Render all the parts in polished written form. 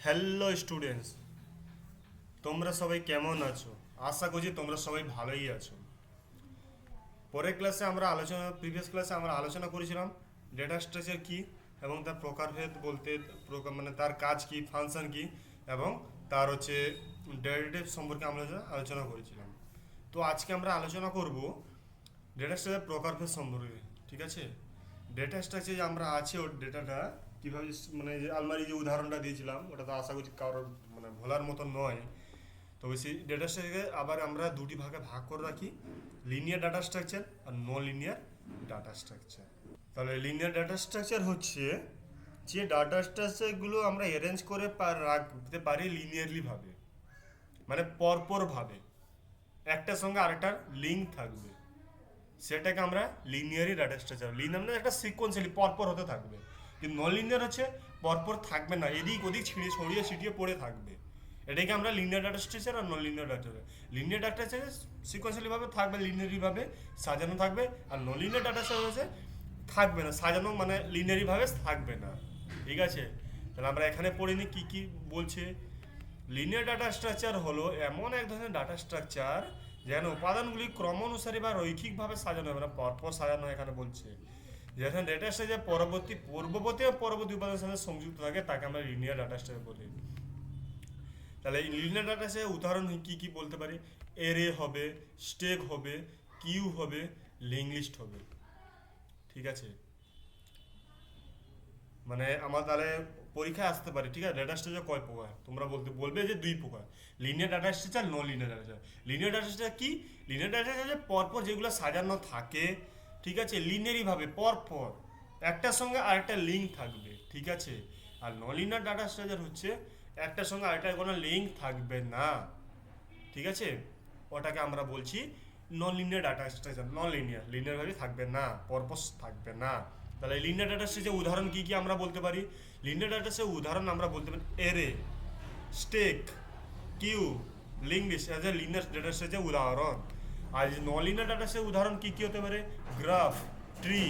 Hello students, তোমরা সবাই কেমন আছো? আশা করছি তোমরা সবাই ভালোই আছো। পরের ক্লাসে আমরা প্রিভিয়াস ক্লাসে আমরা আলোচনা করেছিলাম ডেটা স্ট্রাকচার কি এবং তার প্রকারভেদ বলতে মানে তার কাজ কি, ফাংশন কি এবং তার হচ্ছে ডেরিভেটিভ সম্পর্কে আমরা আলোচনা করেছিলাম। তো আজকে আমরা আলোচনা করব ডেটা স্ট্রাকচার প্রকারভেদ সম্পর্কে। ঠিক আছে, ডেটা স্ট্রাকচার যে আমরা আছে ওর ডেটাটা কীভাবে মানে যে আলমারি যে উদাহরণটা দিয়েছিলাম ওটা তো আশা করছি কারোর মানে ভোলার মতো নয়। তবে সেই ডেটা স্ট্রাকচারকে আবার আমরা দুটি ভাগে ভাগ করে রাখি, লিনিয়ার ডাটা স্ট্রাকচার আর নন লিনিয়ার ডাটা স্ট্রাকচার। তাহলে লিনিয়ার ডাটা স্ট্রাকচার হচ্ছে যে ডাটা স্ট্রাকচারগুলো আমরা অ্যারেঞ্জ করে রাখতে পারি লিনিয়ারলি ভাবে, মানে পরপর ভাবে একটার সঙ্গে আরেকটার লিঙ্ক থাকবে, সেটাকে আমরা লিনিয়ারি ডাটা স্ট্রাকচার। লিনিয়ার মানে একটা সিকোয়েন্সিয়ালি পরপর হতে থাকবে, কিন্তু নন লিনিয়ার হচ্ছে পরপর থাকবে না, এদিক ওদিক ছড়িয়ে ছিটিয়ে পড়ে থাকবে। এটাকে আমরা লিনিয়ার ডাটা স্ট্রাকচার আর non linear data. Linear data structure sequentially ভাবে থাকবে, লিনিয়ারি ভাবে সাজানো থাকবে, আর নন লিনিয়ার ডাটা স্ট্রাকচার থাকবে না, সাজানো মানে লিনিয়ারি ভাবে থাকবে না। ঠিক আছে, তাহলে আমরা এখানে পড়ে নিই কী কী বলছে। লিনিয়ার ডাটা স্ট্রাকচার হলো এমন এক ধরনের ডাটা স্ট্রাকচার যেন উপাদানগুলি ক্রমানুসারে বা রৈখিকভাবে সাজানো হবে না, পরপর সাজানো এখানে বলছে। যেখানে ডেটা স্ট্রাকচার পূর্ববর্তী ও পরবর্তী উপাদানের সাথে সংযুক্ত থাকে তাকে আমরা লিনিয়ার ডাটা স্ট্রাকচার বলি। তাহলে এই লিনিয়ার ডাটা স্ট্রাকচার উদাহরণ কি কি বলতে পারি? এরে হবে, স্টেক হবে, কিউ হবে, লিঙ্ক লিস্ট হবে। ঠিক আছে, মানে আমার তাহলে পরীক্ষায় আসতে পারে। ঠিক আছে, ডাটা স্ট্রাকচার কয় প্রকার তোমরা বলবে যে দুই প্রকার, লিনিয়ার ডাটা স্ট্রাকচার, নন linear data structure. Linear data structure কি? লিনিয়ার ডাটা স্ট্রাকচার পরপর যেগুলো সাজানো থাকে, ঠিক আছে, লিনিয়ারি ভাবে পরপর একটার সঙ্গে আরেকটা লিঙ্ক থাকবে। ঠিক আছে, আর নন লিনিয়ার ডাটা স্ট্রাকচার হচ্ছে একটার সঙ্গে আরেকটার কোনো লিঙ্ক থাকবে না। ঠিক আছে, ওটাকে আমরা বলছি নন linear data structure. Non linear, linear ভাবে থাকবে না, পরপস থাকবে না। তাহলে লিনিয়ার ডাটা স্ট্রাকচার উদাহরণ কি কি আমরা বলতে পারি? লিনিয়ার ডাটা স্ট্রাকচার উদাহরণ আমরা বলতে পারি array, stack, queue, link list as a linear data structure উদাহরণ। আর নন লিনিয়ার ডাটা স্ট্রাকচার উদাহরণ কি কি হতে পারে? গ্রাফ, ট্রি,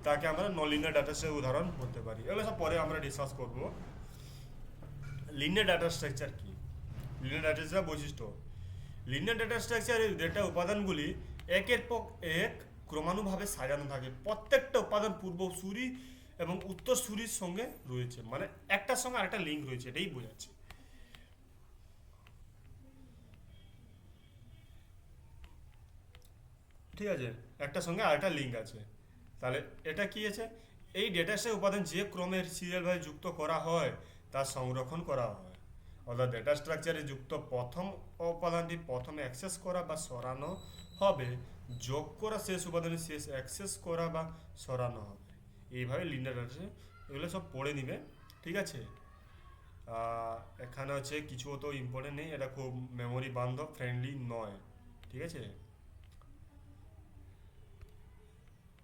তাকে আমরা নন লিনিয়ার ডাটা স্ট্রাকচার উদাহরণ বলতে পারি। এগুলো সব পরে আমরা ডিসকাস করব। লিনিয়ার ডাটা স্ট্রাকচার কি? লিনিয়ার ডাটা স্ট্রাকচার বৈশিষ্ট্য। লিনিয়ার ডাটা স্ট্রাকচারের ডেটা উপাদানগুলি একের পর এক ক্রমানুভাবে সাজানো থাকে, প্রত্যেকটা উপাদান পূর্বসূরি এবং উত্তরসূরির সঙ্গে রয়েছে, মানে একটার সঙ্গে আরেকটা লিঙ্ক রয়েছে, এটাই বোঝাচ্ছে। ঠিক আছে, একটার সঙ্গে আরেকটা লিঙ্ক আছে। তাহলে এটা কি আছে? এই ডেটাসের উপাদান যে ক্রমের সিরিয়ালভাবে যুক্ত করা হয় তা সংরক্ষণ করা হয়। অর্থাৎ ডেটা স্ট্রাকচারে যুক্ত প্রথম উপাদানটি প্রথমে অ্যাক্সেস করা বা সরানো হবে, যোগ করা শেষ উপাদানটি শেষ অ্যাক্সেস করা বা সরানো হবে। এইভাবে লিনিয়ার ডাটা এগুলো সব পড়ে নিবে। ঠিক আছে, এখানে হচ্ছে কিছু তো ইম্পর্টেন্ট নেই, এটা খুব মেমোরি বান্ধব, ফ্রেন্ডলি নয়। ঠিক আছে,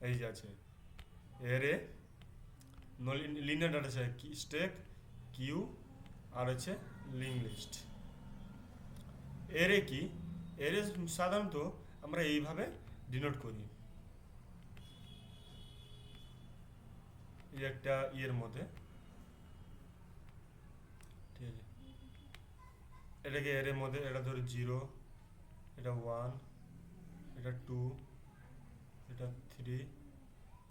এই যে আছে এরে, লিনিয়ার ডাটা স্টেক, কিউ, আর হচ্ছে লিঙ্ক লিস্ট। এরে কি? এরে সাধারণত আমরা এইভাবে ডিনোট করি, এই একটা ইয়ের মধ্যে। ঠিক আছে, এটাকে এর মধ্যে এটা ধরো 0, এটা 1, এটা 2, এটা 3,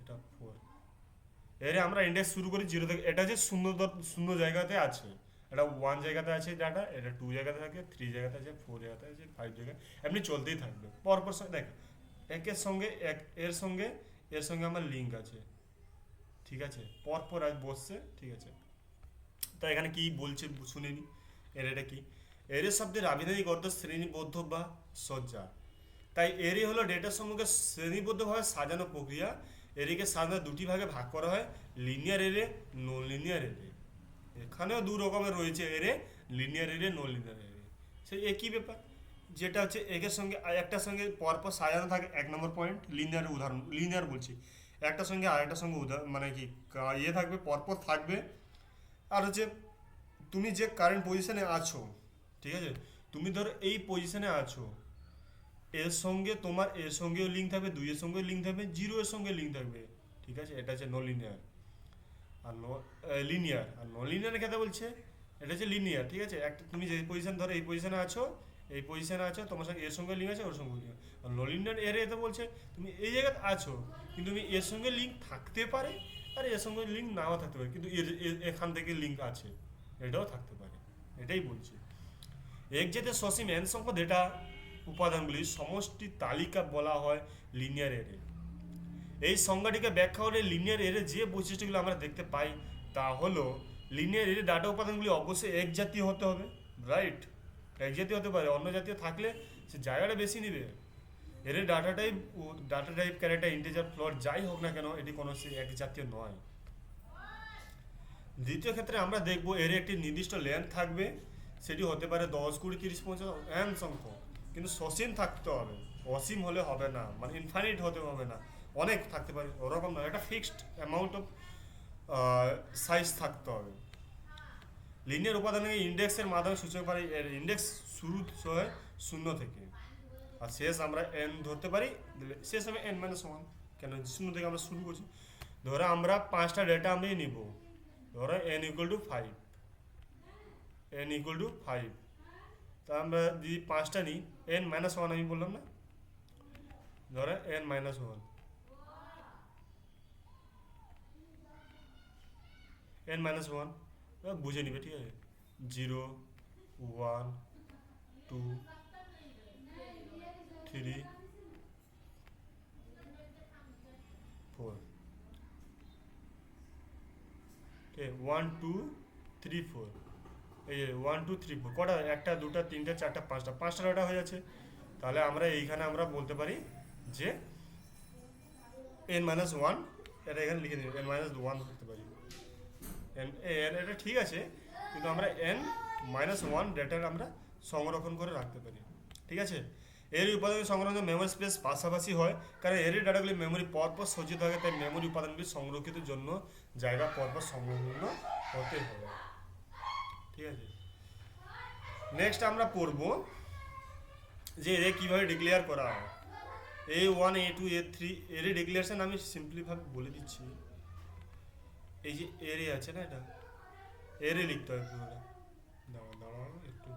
এটা 4। এরে আমরা ইন্ডেক্স শুরু করি 0 থেকে। এটা যে শূন্য শূন্য জায়গাতে আছে, এটা 1 জায়গাতে আছে ডাটা, এটা 2 জায়গাতে থাকে, 3 জায়গাতে আছে, 4 জায়গাতে আছে, 5 জায়গায়, এমনি চলতেই থাকবে পরপর। দেখ, একের সঙ্গে এর সঙ্গে আমার লিঙ্ক আছে। ঠিক আছে, পরপর আজ বসছে। ঠিক আছে, তো এখানে কি বলছে শুনে নি। এর এটা কি? এরে শব্দের আবিধানিক অর্থ শ্রেণীবদ্ধ বা সজ্জা। তাই এরে হলো ডেটা সমূহকে শ্রেণীবদ্ধভাবে সাজানো প্রক্রিয়া। এরিকে সাধারণত দুটি ভাগে ভাগ করা হয়, লিনিয়ার এরে, নন লিনিয়ার এরে। এখানেও দু রকমের রয়েছে এরে, লিনিয়ার এরে, নন লিনিয়ার এরে। সেই একই ব্যাপার, যেটা হচ্ছে একের সঙ্গে একটার সঙ্গে পরপর সাজানো থাকে। 1 নম্বর পয়েন্ট লিনিয়ার উদাহরণ, লিনিয়ার বলছি, একটার সঙ্গে আরেকটার সঙ্গে মানে কি ইয়ে থাকবে, পরপর থাকবে। আর হচ্ছে তুমি যে কারেন্ট পজিশনে আছো, ঠিক আছে, তুমি ধরো এই পজিশনে আছো, এর সঙ্গে তোমার এর সঙ্গেও লিঙ্ক থাকবে, 2 এর সঙ্গেও লিঙ্ক থাকবে, 0 এর সঙ্গে লিঙ্ক থাকবে। ঠিক আছে, এটা হচ্ছে নন লিনিয়ার। আর লিনিয়ার আর নন লিনিয়ারের ক্ষেত্রে বলছে এটা হচ্ছে লিনিয়ার, ঠিক আছে। একটা তুমি যে পজিশন ধরো এই পজিশনে আছো, এই পজিশনে আছো, তোমার সঙ্গে এর সঙ্গে লিঙ্ক আছে, ওর সঙ্গে লিঙ্ক। আর নো লিনিয়ার এরে তো বলছে তুমি এই জায়গাতে আছো, কিন্তু তুমি এর সঙ্গে লিঙ্ক থাকতে পারে আর এর সঙ্গে লিঙ্ক নাও থাকতে পারে, কিন্তু এখান থেকে লিঙ্ক আছে, এটাও থাকতে পারে, এটাই বলছে। এক জাতীয় সসীম এন সংখ্যক ডেটা উপাদানগুলির সমষ্টি তালিকা বলা হয় লিনিয়ার এরে। এই সংজ্ঞাটিকে ব্যাখ্যা করে লিনিয়ার এরে যে বৈশিষ্ট্যগুলো আমরা দেখতে পাই তা হলো লিনিয়ার এরে ডাটা উপাদানগুলি অবশ্যই এক জাতীয় হতে হবে, রাইট। এক জাতীয় হতে পারে, অন্য জাতীয় থাকলে সে জায়গাটা বেশি নেবে। এর data type character integer float যাই হোক না কেন এটি কোনো সে এক জাতীয় নয়। দ্বিতীয় ক্ষেত্রে আমরা দেখব এর একটি নির্দিষ্ট লেন্থ থাকবে, সেটি হতে পারে 10, 20, 30, 50 এন সংখ্যক, কিন্তু সসীম থাকতে হবে, অসীম হলে হবে না, মানে ইনফাইনাইট হতে হবে না, অনেক থাকতে পারে ওরকম নয়, একটা ফিক্সড অ্যামাউন্ট অফ সাইজ থাকতে হবে। লিনিয়ার উপাদানের ইন্ডেক্সের মাধ্যমে সূচক পারি, এর ইন্ডেক্স শুরু হয় 0 থেকে, আর শেষ আমরা এন ধরতে পারি, শেষ হবে n-1, কেন 0 থেকে আমরা শুরু করছি। ধরো আমরা 5টা ডেটা আমি নিব, ধরো n=5, n=5, তা আমরা যদি 5টা নিই, n-1 আমি বললাম না, ধরো n-1, n-1 বুঝে নিবে, ঠিক আছে। 0, 1, 2, 3, 4, ঠিক আছে, 1, 2, 3, 4, এই যে 1, 2, 3, 4 কটা, 1টা 2টা 3টা 4টা 5টা ডেটা হয়ে যাচ্ছে। তাহলে আমরা এইখানে আমরা বলতে পারি যে n-1, এটা এখানে লিখে দিই, n-1 ধরতে পারি, এটা ঠিক আছে, কিন্তু আমরা n-1 ডেটার আমরা সংরক্ষণ করে রাখতে পারি, ঠিক আছে। এর উপাদান সংরক্ষণ মেমোরি স্পেস পাশাপাশি হয়, কারণ এর ডাটাগুলি মেমোরি পরপর সজ্জিত থাকে, তাই মেমোরি উপাদানগুলি সংরক্ষিত জন্য জায়গা পরপর সংলগ্ন হতে হবে, ঠিক আছে। নেক্সট আমরা পড়ব যে এর কীভাবে ডিক্লেয়ার করা হয়। A1, A2, A3 এর ডিক্লেয়ারেশন আমি সিম্পলিভাবে বলে দিচ্ছি। এই যে এরে আছে না, এটা এরে লিখতে হবে পুরোটা, দাঁড়াও একটু।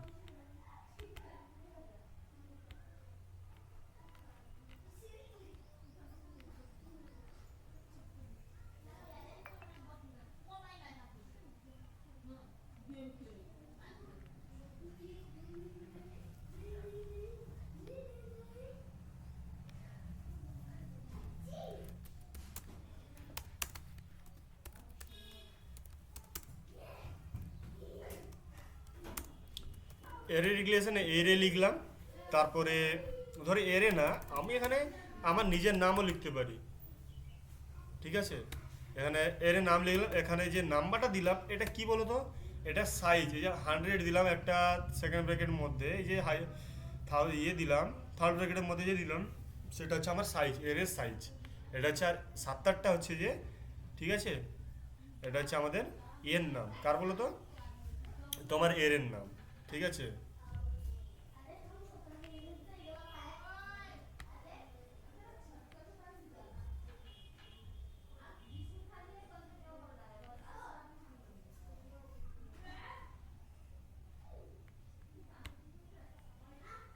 এরে ডিক্লেয়ারেশনে এরে লিখলাম, তারপরে ধরো এরে না, আমি এখানে আমার নিজের নামও লিখতে পারি, ঠিক আছে। এখানে এর নাম লিখলাম, এখানে যে নাম্বারটা দিলাম এটা কি বলো তো, এটা সাইজ, এই যে 100 দিলাম একটা সেকেন্ড ব্র্যাকেটের মধ্যে, এই যে দিলাম থার্ড ব্র্যাকেটের মধ্যে যে দিলাম, সেটা হচ্ছে আমার সাইজ, এর সাইজ। এটা হচ্ছে আর 7টা হচ্ছে যে, ঠিক আছে, এটা হচ্ছে আমাদের এর নাম, কার বলো তো, তোমার এর নাম, ঠিক আছে।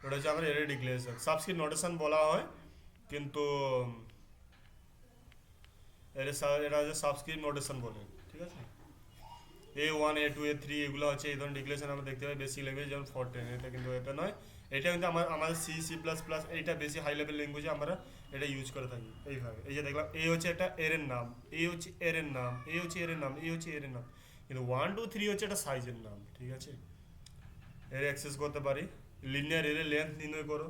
ওটা হচ্ছে আমার এর ডিক্লেয়ারেশন, সাবস্ক্রিপ্ট নোটেশন বলা হয়, কিন্তু এটা হচ্ছে সাবস্ক্রিপ্ট নোটেশন বলে, ঠিক আছে। A1, A2, A3 এগুলো হচ্ছে এই ধরনের ডিক্লেরেশন আমরা দেখতে পাই বেসিক ল্যাঙ্গুয়েজ, যেমন ফরটেন, এটা কিন্তু এটা নয়, এটা কিন্তু আমাদের C++, এইটা বেশি হাই লেভেল ল্যাঙ্গুয়েজে আমরা এটা ইউজ করে থাকি এইভাবে। এই যে দেখলাম এ হচ্ছে একটা এর নাম, এ হচ্ছে এর নাম, এ হচ্ছে এর নাম, এ হচ্ছে এর নাম, কিন্তু 1, 2, 3 হচ্ছে একটা সাইজের নাম, ঠিক আছে। এর অ্যাক্সেস করতে পারি। লিনিয়ার এর লেন্থ নির্ণয় করো,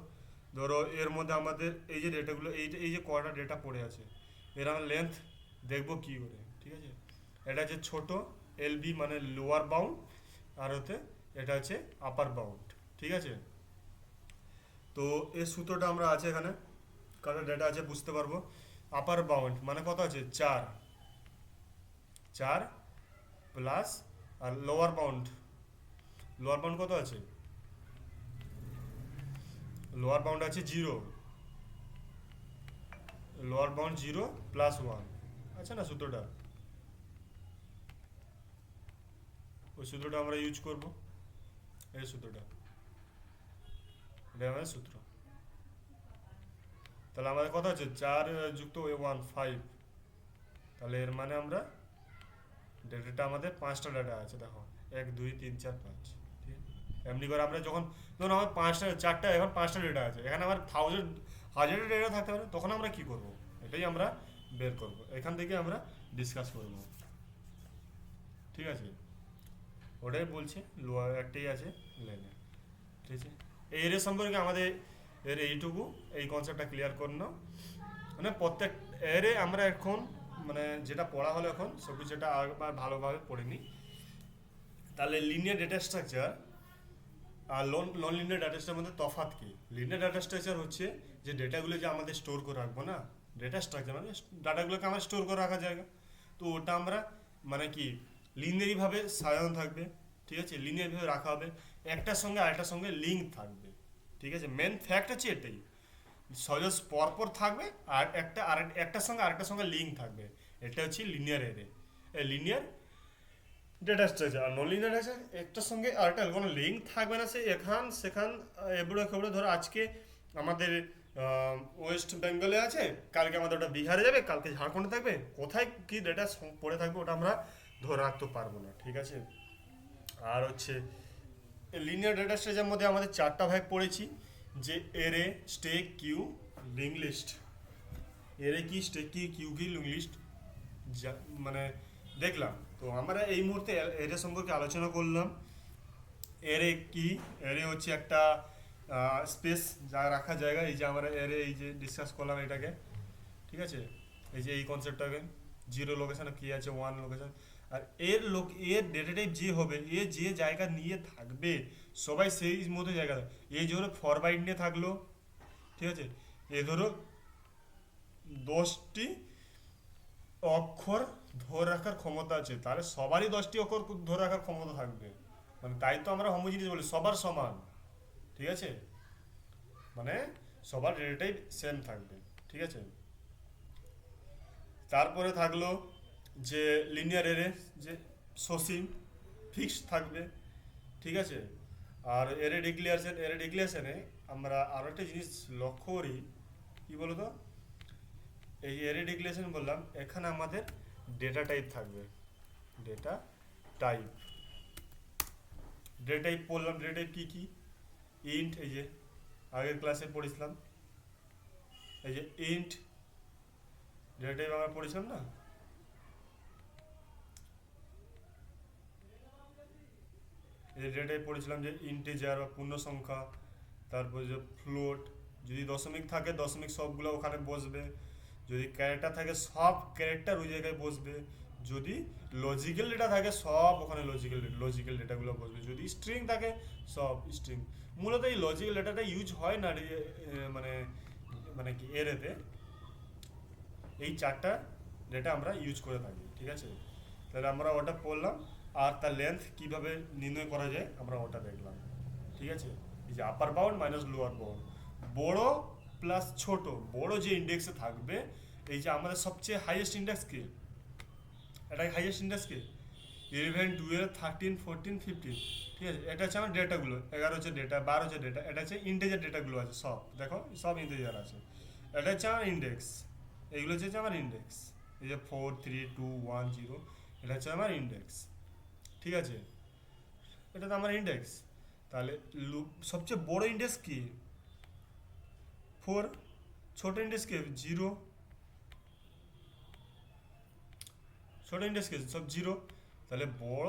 ধরো এর মধ্যে আমাদের এই যে ডেটাগুলো, এই যে কটা ডেটা পড়ে আছে, এর আমরা লেন্থ দেখবো কী করে, ঠিক আছে। এটা হচ্ছে ছোট এলবি মানে লোয়ার বাউন্ড, আর হতে এটা হচ্ছে আপার বাউন্ড, ঠিক আছে। তো এই সূত্রটা আমরা আছে এখানে, কটা ডেটা আছে বুঝতে পারবো। আপার বাউন্ড মানে কত আছে, 4 প্লাস, আর লোয়ার বাউন্ড কত আছে, লোয়ার বাউন্ড আছে 0, লোয়ার বাউন্ড 0 +1, আচ্ছা না সূত্রটা। ওই সূত্রটা আমরা ইউজ করব, এই সূত্রটা, এটা আমাদের সূত্র। তাহলে আমাদের কথা হচ্ছে 4 যুক্ত 1 5, তাহলে এর মানে আমরা ডেটাটা আমাদের 5টা ডেটা আছে, দেখো 1 2 3 4 5, ঠিক আছে। এমনি করে আমরা যখন ধরুন আমার 5টা 4টা এখন 5টা ডেটা আছে, এখানে আমার হাজারের ডেটা থাকতে পারে, তখন আমরা কি করব, এটাই আমরা বের করব, এখান থেকে আমরা ডিসকাস করব, ঠিক আছে। ওটাই বলছে লোয়ার একটাই আছে লেনে, ঠিক আছে। এই এর সম্পর্কে আমাদের এর এইটুকু, এই কনসেপ্টটা ক্লিয়ার করে নাও। মানে প্রত্যেক এরে আমরা এখন মানে যেটা পড়া হলো এখন সব কিছু যেটা আবার ভালোভাবে পড়িনি। তাহলে লিনিয়ার ডেটা স্ট্রাকচার আর নন লিনিয়ার ডাটা স্ট্রাকচারের মধ্যে তফাৎ কি? লিনিয়ার ডাটা স্ট্রাকচার হচ্ছে যে ডেটাগুলো যে আমাদের স্টোর করে রাখবো না, ডেটা স্ট্রাকচার মানে ডাটাগুলোকে আমরা স্টোর করে রাখার জায়গা, তো ওটা আমরা মানে কি লিনিয়ারিভাবে সাজানো থাকবে, ঠিক আছে, লিনিয়ারভাবে রাখা হবে, একটার সঙ্গে আরেকটার সঙ্গে লিঙ্ক থাকবে, ঠিক আছে। মেন ফ্যাক্ট হচ্ছে এটাই, সহজ পরপর থাকবে আর একটার সঙ্গে আরেকটার সঙ্গে লিঙ্ক থাকবে, এটা হচ্ছে লিনিয়ার এরে, লিনিয়ার ডেটা স্ট্রাকচার। আর নন লিনিয়ার আছে একটার সঙ্গে আরেকটা কোনো লিঙ্ক থাকবে না, সে এখান সেখান এবড়ো খেবড়ো, ধরো আজকে আমাদের ওয়েস্ট বেঙ্গলে আছে, কালকে আমাদের ওটা বিহারে যাবে, কালকে ঝাড়খণ্ডে থাকবে, কোথায় কি ডেটা পড়ে থাকবে ওটা আমরা ধরে রাখতে পারবো না, ঠিক আছে। আর হচ্ছে লিনিয়ার ডেটা স্ট্রাকচারের মধ্যে আমাদের 4টা ভাগ পড়েছি, যে এরে, স্টেক, কিউ, লিঙ্ক লিস্ট। এরে কি, স্টেক কি, কিউ কি, লিঙ্ক লিস্ট মানে দেখলাম। তো আমরা এই মুহূর্তে এরে সম্পর্কে আলোচনা করলাম। এরে কি, এরে হচ্ছে একটা স্পেস যা রাখার জায়গা, এই যে আমরা এরে এই যে ডিসকাস করলাম এটাকে, ঠিক আছে, এই যে এই কনসেপ্টটাকে, 0 লোকেশনে কি আছে, 1 লোকেশন, আর এর ডেটা টাইপ যে হবে, এ যে জায়গা নিয়ে থাকবে সবাই সেই মতো জায়গা, এই ধরো ফর বাইট নিয়ে থাকলো, ঠিক আছে, এ ধরো 10টি অক্ষর ধরে রাখার ক্ষমতা আছে, তাহলে সবারই 10টি অক্ষর ধরে রাখার ক্ষমতা থাকবে, মানে তাই তো আমরা হোমোজিনিয়াস বলি, সবার সমান, ঠিক আছে, মানে সবার ডেটাটাই সেম থাকবে, ঠিক আছে। তারপরে থাকলো যে লিনিয়ার এরে, যে সসীম ফিক্সড থাকবে, ঠিক আছে। আর এরে ডিক্লিয়ারেশনে আমরা আরও একটা জিনিস লক্ষ্য করি, কি বলতো, এই এরে ডিক্লিয়ারেশন বললাম, এখানে আমাদের ডেটা টাইপ থাকবে, ডেটা টাইপ, ডেটা টাইপ পড়লাম, ডেটা টাইপ কী কী, ইন্ট, এই যে আগের ক্লাসে পড়েছিলাম, এই যে ইন্ট ডেটা টাইপ আমরা পড়েছিলাম না, এই ডেটা টাইপ পড়েছিলাম যে ইন্টিজার বা পূর্ণ সংখ্যা, তারপর যে ফ্লোট, যদি দশমিক থাকে দশমিক সবগুলো ওখানে বসবে, যদি ক্যারেক্টার থাকে সব ক্যারেক্টার ওই জায়গায় বসবে, যদি লজিক্যাল ডেটা থাকে সব ওখানে লজিক্যাল ডেটাগুলো বসবে, যদি স্ট্রিং থাকে সব স্ট্রিং। মূলত এই লজিক্যাল ডেটাটা ইউজ হয় না মানে মানে কি এরেতে, এই 4টা ডেটা আমরা ইউজ করে থাকি, ঠিক আছে। তাহলে আমরা ওটা পড়লাম, আর তার লেন্থ কিভাবে নির্ণয় করা যায় আমরা ওটা দেখলাম, ঠিক আছে। এই যে আপার বাউন্ড মাইনাস লোয়ার বাউন্ড, বড় প্লাস ছোট, বড় যে ইন্ডেক্সে থাকবে, এই যে আমাদের সবচেয়ে হাইয়েস্ট ইন্ডেক্স কি, এটা হাইয়েস্ট ইন্ডেক্স কি, 11 12 13 14 15, ঠিক আছে। এটা হচ্ছে আমার ডেটাগুলো, 11 হচ্ছে ডেটা, 12 হচ্ছে ডেটা, এটা হচ্ছে ইন্টিজার ডেটাগুলো আছে সব, দেখো সব ইন্টিজার আছে, এটা হচ্ছে আমার ইন্ডেক্স, এইগুলো হচ্ছে আমার ইন্ডেক্স, এই যে 4 3 2 1 0, এটা হচ্ছে আমার ইন্ডেক্স, ঠিক আছে, এটা তো আমার ইন্ডেক্স। তাহলে সবচেয়ে বড় ইন্ডেক্স কি, 4, ছোট ইন্ডেক্স কি 0, ছোট ইন্ডেক্স কি সব 0, তাহলে বড়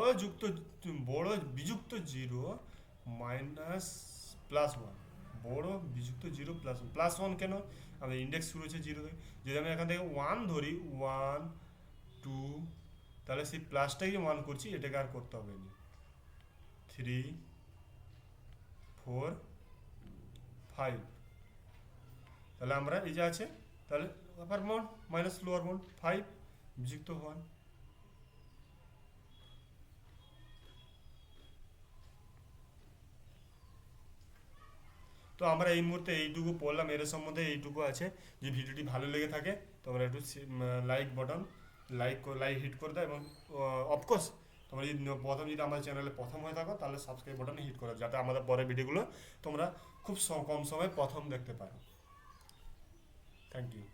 বিযুক্ত 0 মাইনাস প্লাস 1, বড় বিযুক্ত 0 প্লাস 1 কেন, আমাদের ইন্ডেক্স শুরু হচ্ছে 0 থেকে, যদি আমি এখান থেকে 1 ধরি 1 2, তাহলে সেই প্লাসটাই 1 করছি, এটাকে আর করতে হবে না, 3 4 5, তাহলে আমরা এই যে আছে, তাহলে আপার বাউন্ড মাইনাস লোয়ার বাউন্ড 5 বিযুক্ত 1, তো আমরা এই মুহূর্তে এইটুকু পড়লাম, এর সম্বন্ধে এইটুকু আছে। যদি ভিডিওটি ভালো লেগে থাকে তোমরা একটু লাইক বাটন লাইক হিট করে দাও, এবং অফকোর্স তোমরা যদি প্রথম যদি আমাদের চ্যানেলে প্রথম হয়ে থাকো তাহলে সাবস্ক্রাইব বাটনে হিট করো, যাতে আমাদের পরের ভিডিওগুলো তোমরা খুব কম সময়ে প্রথম দেখতে পারো। Thank you.